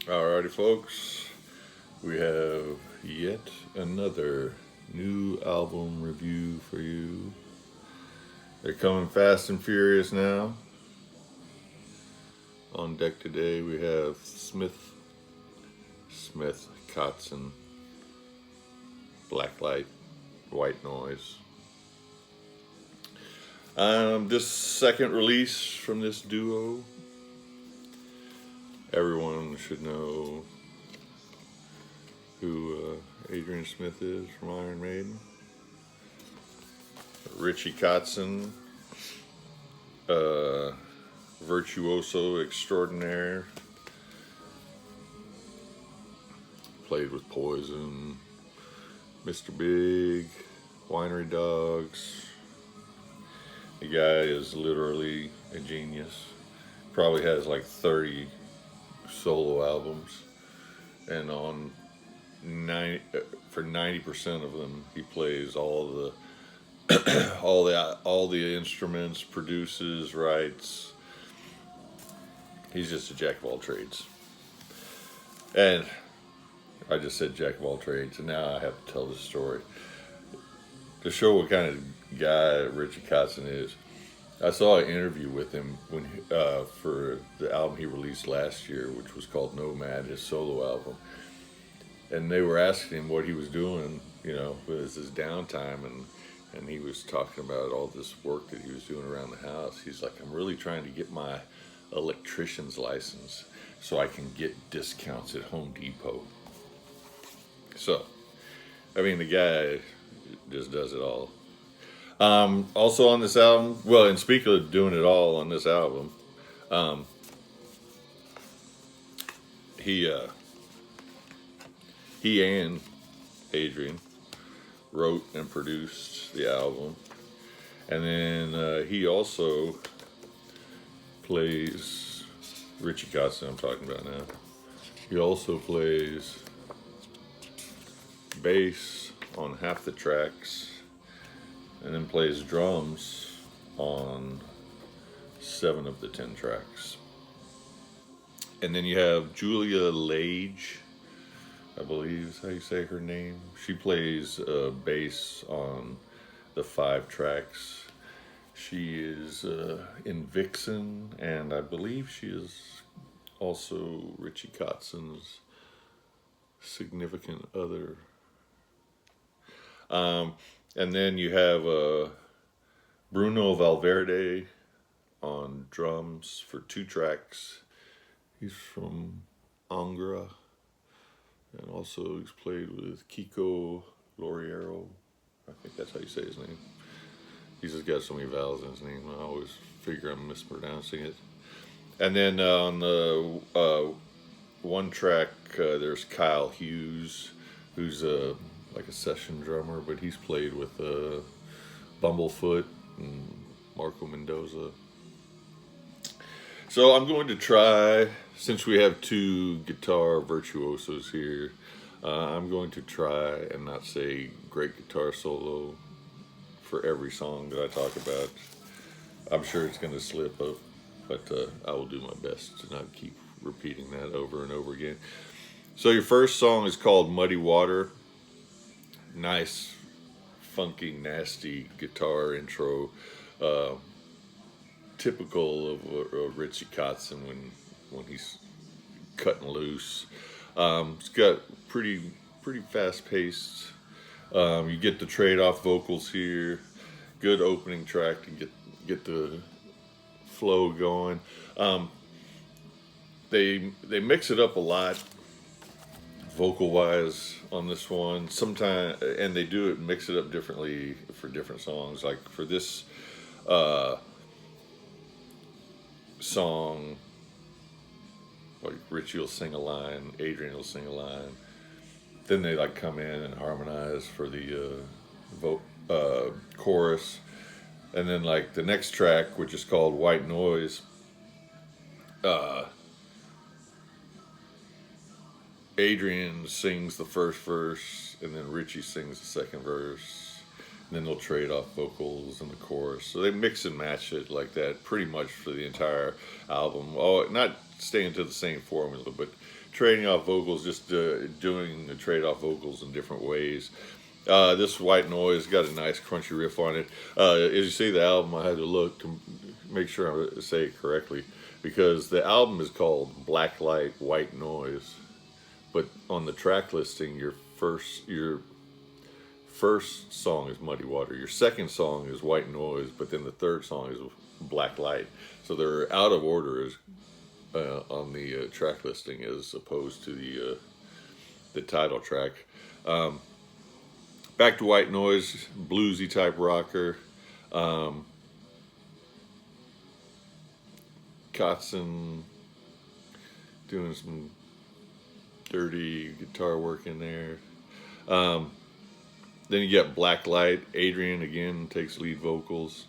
Alrighty, folks, we have yet another new album review for you. They're coming fast and furious now. On deck today, we have Smith, Kotzen, Blacklight, White Noise. This second release from this duo, everyone should know who Adrian Smith is from Iron Maiden. Richie Kotzen, virtuoso extraordinaire. Played with Poison, Mr. Big, Winery Dogs. The guy is literally a genius. Probably has like 30 solo albums, and for 90% of them, he plays all the instruments, produces, writes. He's just a jack of all trades. And I just said jack of all trades, and now I have to tell this story to show what kind of guy Richie Kotzen is. I saw an interview with him for the album he released last year, which was called Nomad, his solo album. And they were asking him what he was doing, with his downtime, and he was talking about all this work that he was doing around the house. He's like, I'm really trying to get my electrician's license so I can get discounts at Home Depot. So, the guy just does it all. Also on this album, and speaking of doing it all on this album, he and Adrian wrote and produced the album, and then he also plays Richie Kotzen. I'm talking about now. He also plays bass on half the tracks, and then plays drums on 7 of the 10 tracks. And then you have Julia Lage, I believe is how you say her name. She plays bass on the 5 tracks. She is in Vixen, and I believe she is also Richie Kotzen's significant other. And then you have Bruno Valverde on drums for 2 tracks. He's from Angra, and also he's played with Kiko Loriero. I think that's how you say his name. He's just got so many vowels in his name, I always figure I'm mispronouncing it. And then on the one track, there's Kyle Hughes, who's like a session drummer, but he's played with Bumblefoot and Marco Mendoza. So I'm going to try, since we have 2 guitar virtuosos here, I'm going to try and not say great guitar solo for every song that I talk about. I'm sure it's going to slip up, but I will do my best to not keep repeating that over and over again. So your first song is called Muddy Water. Nice, funky, nasty guitar intro. Typical of Richie Kotzen when he's cutting loose. It's got pretty fast paced. You get the trade off vocals here. Good opening track to get the flow going. They mix it up a lot, vocal wise, on this one. Sometimes, and they mix it up differently for different songs. Like for this song, like Richie will sing a line, Adrian will sing a line, then they like come in and harmonize for the chorus, and then like the next track, which is called White Noise, Adrian sings the first verse, and then Richie sings the second verse, and then they'll trade off vocals in the chorus. So they mix and match it like that pretty much for the entire album. Oh, not staying to the same formula, but trading off vocals, just doing the trade off vocals in different ways. This White Noise got a nice crunchy riff on it. As you see the album, I had to look to make sure I say it correctly, because the album is called Black Light, White Noise, but on the track listing, your first song is Muddy Water, your second song is White Noise, but then the third song is Black Light. So they're out of order on the track listing as opposed to the title track. Back to White Noise, bluesy type rocker. Kotzen doing some dirty guitar work in there. Then you got Black Light. Adrian again takes lead vocals.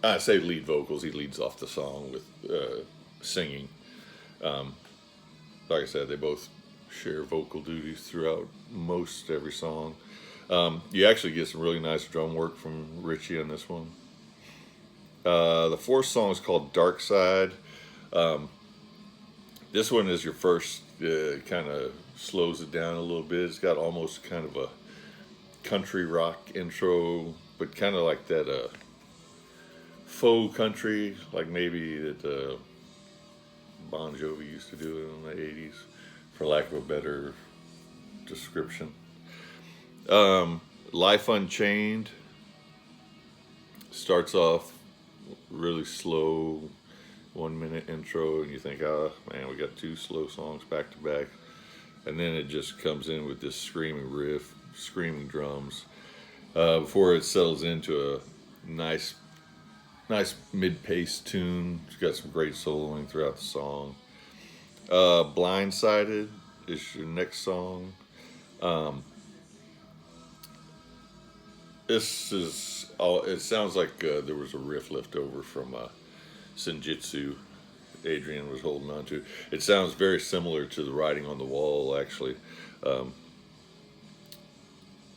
I say lead vocals. He leads off the song with singing. Like I said, they both share vocal duties throughout most every song. You actually get some really nice drum work from Richie on this one. The fourth song is called Dark Side. This one is your first, kind of slows it down a little bit. It's got almost kind of a country rock intro, but kind of like that faux country, like maybe that Bon Jovi used to do it in the 80s, for lack of a better description. Life Unchained starts off really slow, 1 minute intro, and you think, oh man, we got two slow songs back to back, and then it just comes in with this screaming riff, screaming drums, before it settles into a nice mid-paced tune. It's got some great soloing throughout the song. Blindsided is your next song. This is all. It sounds like there was a riff left over from Senjutsu Adrian was holding on to. It sounds very similar to the Writing on the Wall, actually.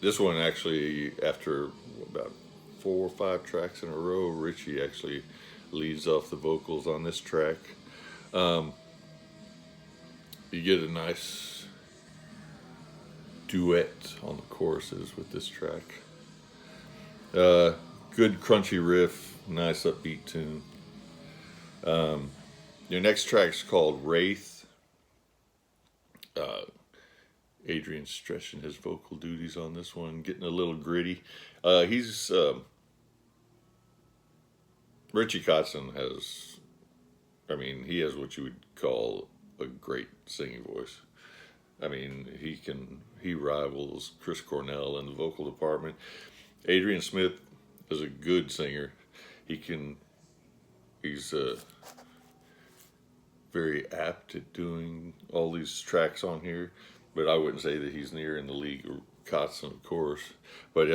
This one actually, after about 4 or 5 tracks in a row, Richie actually leads off the vocals on this track. You get a nice duet on the choruses with this track. Good crunchy riff, nice upbeat tune. Your next track's called Wraith. Adrian's stretching his vocal duties on this one, getting a little gritty. Richie Kotzen he has what you would call a great singing voice. He rivals Chris Cornell in the vocal department. Adrian Smith is a good singer. He's very apt at doing all these tracks on here, but I wouldn't say that he's near in the league of Kotzen, of course. But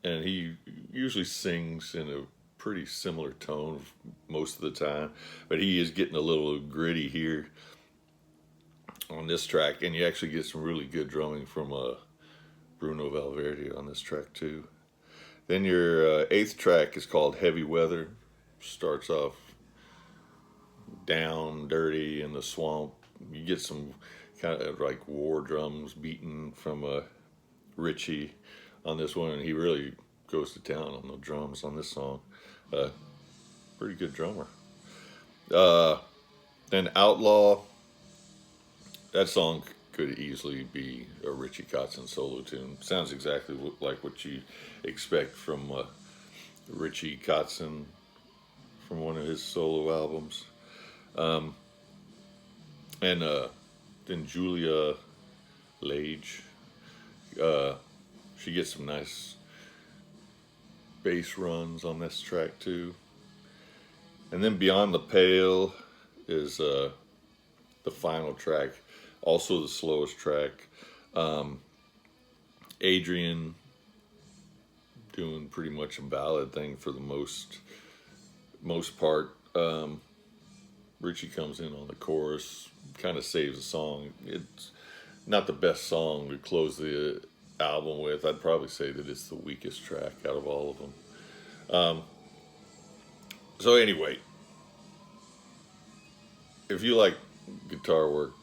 and he usually sings in a pretty similar tone most of the time, but he is getting a little gritty here on this track, and you actually get some really good drumming from Bruno Valverde on this track too. Then your 8th track is called Heavy Weather. Starts off down, dirty in the swamp. You get some kind of like war drums beating from Richie on this one, and he really goes to town on the drums on this song. Pretty good drummer. Then Outlaw. That song could easily be a Richie Kotzen solo tune. Sounds exactly like what you expect from Richie Kotzen from one of his solo albums. And then Julia Lage, she gets some nice bass runs on this track too. And then Beyond the Pale is the final track, also the slowest track. Adrian doing pretty much a ballad thing for the most part. Richie comes in on the chorus, kind of saves the song. It's not the best song to close the album with. I'd probably say that it's the weakest track out of all of them. So anyway, if you like guitar work,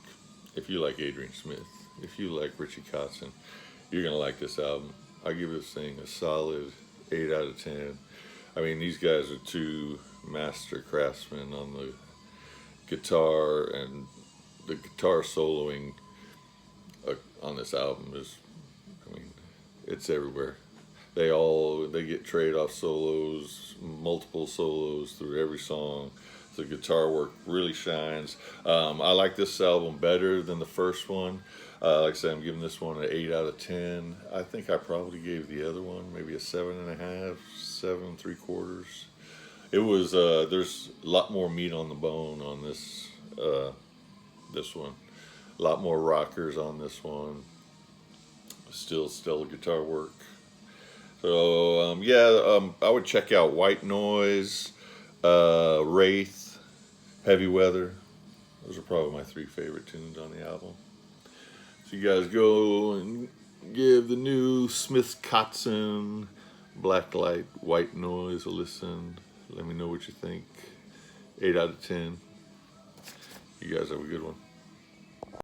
if you like Adrian Smith, if you like Richie Kotzen, you're gonna like this album. I give this thing a solid 8 out of 10. I mean, these guys are two master craftsmen on the guitar, and the guitar soloing on this album is, I mean, it's everywhere. They get trade-off solos, multiple solos through every song. The guitar work really shines. I like this album better than the first one. Like I said, I'm giving this one an 8 out of 10. I think I probably gave the other one maybe a 7.5, 7.75. It was there's a lot more meat on the bone on this one. A lot more rockers on this one. Still stellar guitar work. So I would check out White Noise, Wraith, Heavy Weather. Those are probably my 3 favorite tunes on the album. So you guys go and give the new Smith Kotzen, Blacklight, White Noise a listen. Let me know what you think. 8 out of 10. You guys have a good one.